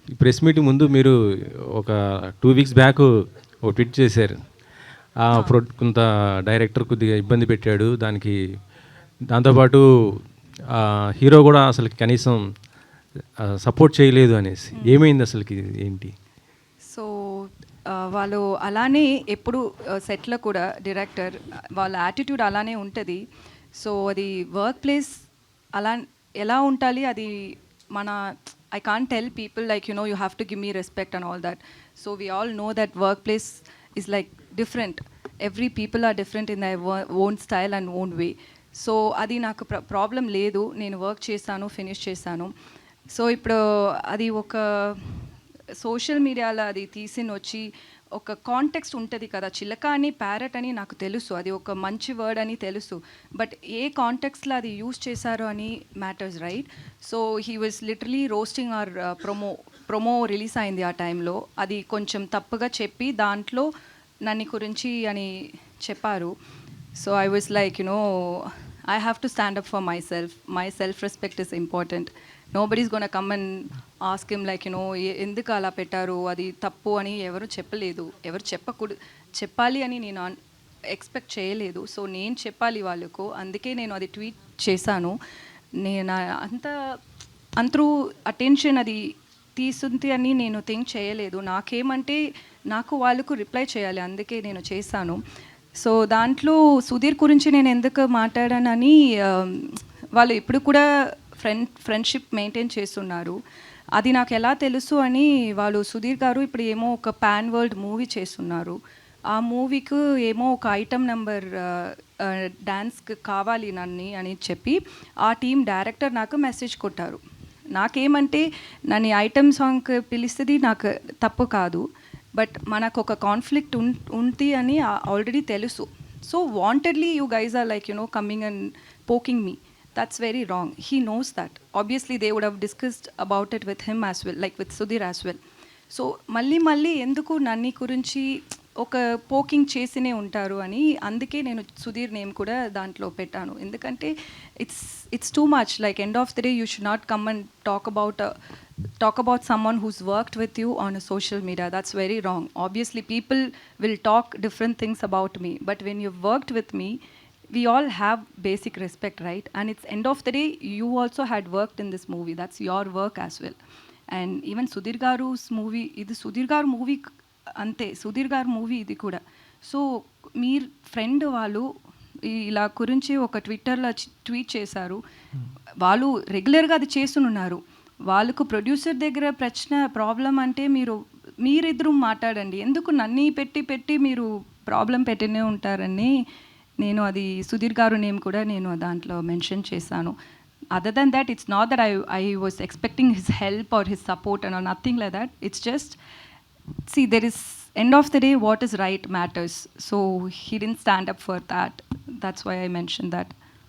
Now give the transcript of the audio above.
ఈ press meeting ముందు మీరు ఒక 2 వీక్స్ బ్యాక్ ఒక ట్వీట్ చేశారు. కొంత డైరెక్టర్ కొద్దిగా ఇబ్బంది పెట్టాడు. దాంతోపాటు హీరో కూడా అసలు కనీసం సపోర్ట్ చేయలేదు అనేసి. ఏమైంది అసలుకి ఏంటి? సో వాళ్ళు అలానే ఎప్పుడు సెట్లో కూడా డైరెక్టర్ వాళ్ళ యాటిట్యూడ్ అలానే ఉంటుంది. సో అది వర్క్ ప్లేస్ అలా ఎలా ఉండాలి అది మన I can't tell people like, you know, you have to give me respect and all that. So we all know that workplace is like different. Every people are different in their own style and own way. So అది నాకు problem లేదు. నేను work చేశాను, finish చేశాను. So ఇప్పుడు అది ఒక social మీడియాలో అది తీసిని వచ్చి ఒక కాంటెక్స్ట్ ఉంటుంది కదా, చిలక అని ప్యారెట్ అని నాకు తెలుసు, అది ఒక మంచి వర్డ్ అని తెలుసు, బట్ ఏ కాంటెక్స్ట్లో అది యూజ్ చేశారు అని matters, right? So he was literally roasting or promo release అయింది ఆ టైంలో. అది కొంచెం తప్పుగా చెప్పి దాంట్లో నన్ను గురించి అని చెప్పారు. So I was like, you know, I have to stand up for myself. My self-respect is important. Nobody's going to come and ask him like, you know, ఎందుకు అలా పెట్టారు, అది తప్పు అని ఎవరు చెప్పలేదు. ఎవరు చెప్పాలి అని నేను ఎక్స్పెక్ట్ చేయలేదు. సో నేను చెప్పాలి వాళ్ళకు, అందుకే నేను అది ట్వీట్ చేశాను. నేను అంతరూ అటెన్షన్ అది తీసుంది అని నేను థింక్ చేయలేదు. నాకేమంటే నాకు వాళ్ళకు రిప్లై చేయాలి, అందుకే నేను చేశాను. సో దాంట్లో సుధీర్ గురించి నేను ఎందుకు మాట్లాడానని, వాళ్ళు ఇప్పుడు కూడా ఫ్రెండ్షిప్ మెయింటైన్ చేస్తున్నారు. అది నాకు ఎలా తెలుసు అని, వాళ్ళు సుధీర్ గారు ఇప్పుడు ఏమో ఒక పాన్ వరల్డ్ మూవీ చేస్తున్నారు. ఆ మూవీకి ఏమో ఒక ఐటమ్ నెంబర్ డ్యాన్స్కి కావాలి నన్ను అని చెప్పి ఆ టీం డైరెక్టర్ నాకు మెసేజ్ కొట్టారు. నాకేమంటే నన్ను ఐటమ్ సాంగ్కి పిలిస్తుంది నాకు తప్పు కాదు, బట్ మనకు ఒక కాన్ఫ్లిక్ట్ ఉంది అని ఆల్రెడీ తెలుసు. So wantedly you guys are like, you know, coming and poking me. That's very wrong. He knows that. Obviously they would have discussed about it with him as well, like with Sudheer as well. So మళ్ళీ ఎందుకు నన్ను గురించి ఒక poking చేసినే ఉంటారు అని, అందుకే నేను Sudheer name కూడా దాంట్లో పెట్టాను. ఎందుకంటే it's too much. Like end of the day you should not come and talk about someone who's worked with you on a social media. That's very wrong. Obviously people will talk different things about me, but when you've worked with me, we all have basic respect, right? And it's end of the day, you also had worked in this movie. That's your work as well. And even Sudhir Garu's movie, ఇది సుధీర్ గారు movie అంతే, సుధీర్ గారు movie ఇది కూడా. So మీ friend వాళ్ళు ఇలా గురించి ఒక ట్విట్టర్లో ట్వీట్ చేశారు. వాళ్ళు రెగ్యులర్గా అది చేస్తున్నారు. వాళ్ళకు ప్రొడ్యూసర్ దగ్గర ప్రాబ్లం అంటే మీరిద్దరూ మాట్లాడండి, ఎందుకు నన్ను పెట్టి మీరు ప్రాబ్లం పెట్టినే ఉంటారని నేను అది సుధీర్ గారు నేమ్ కూడా నేను దాంట్లో మెన్షన్ చేశాను. Other than that, it's not that I was expecting his help or his support and nothing like that. It's just, see, there is end of the day what is right matters. So he didn't stand up for that. That's why I mentioned that.